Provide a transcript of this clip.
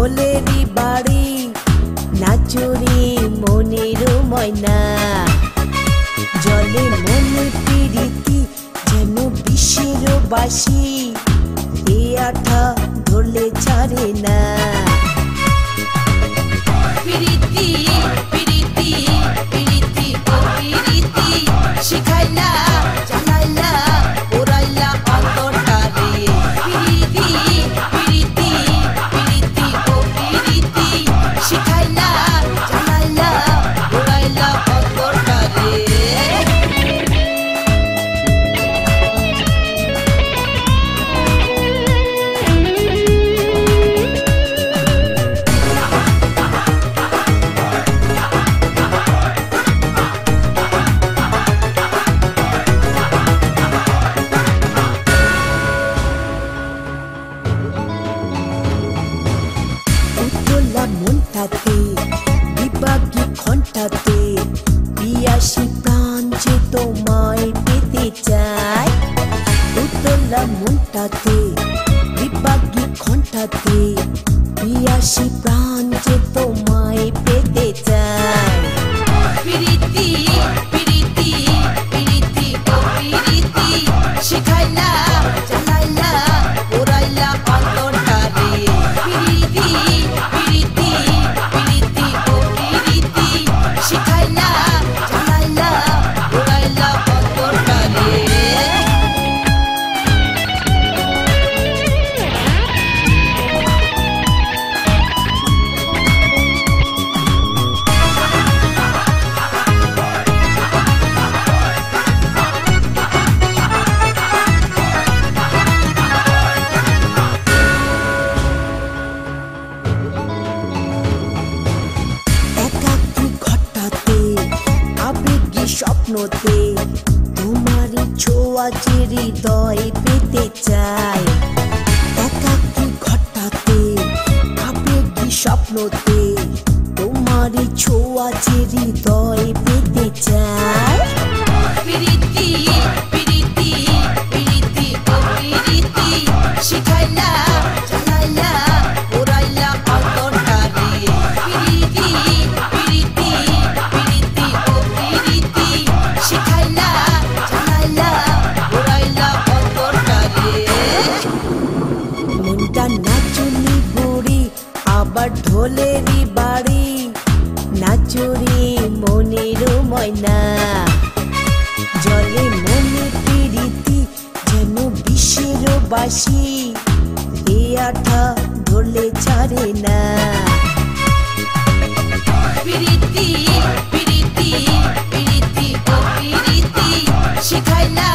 ঢোলেরই বাড়ি নাচুরি মনের ময়না জলে মনে প্রীতি যেন বিশ্বের বাসি এ আঠা ধরলে ছাড়ে না প্রীতি প্রীতি প্রীতি ও প্রীতি শিখাইলা জানাইলা ওরাইলা অন্তরটারে প্রীতি প্রীতি প্রীতি ও প্রীতি শিখাইলা জানাইলা ওরাইলা অন্তরটারে মনটাতে বিভাগী ঘন্টাতে পিয়াসী প্রাণ যে তোমায় পেতে চায় উতলা মনটাতে বিভাগী ঘন্টাতে পিয়াসী প্রাণ যে তোমায় পেতে চায় প্রীতি প্রীতি প্রীতি ও প্রীতি শিখাইলা জানাইলা ওরাইলা অন্তরটারে প্রীতি প্রীতি প্রীতি ও প্রীতি শিখাইলা জানাইলা ওরাইলা অন্তরটারে স্বপ্নতে তোমারই ছোঁয়া যে হৃদয় পেতে চায় একাকী ঘটাতে আবেগী স্বপ্নতে তোমারই ছোঁয়া যে হৃদয় পেতে চায় প্রীতি প্রীতি প্রীতি ও প্রীতি শিখাইলা জানাইলা ওরাইলা অন্তরটারে প্রীতি প্রীতি প্রীতি ও প্রীতি শিখাইলা জানাইলা ওরাইলা অন্তরটারে মনটা নাচুনি বুড়ি আবার ঢোলেরই বাড়ি নাচুরি মনের ময়না জলে মনে প্রীতি যেন বিশ্বের বাসি এ আঠা ধরলে ছাড়ে না প্রীতি প্রীতি প্রীতি ও প্রীতি শিখাইলা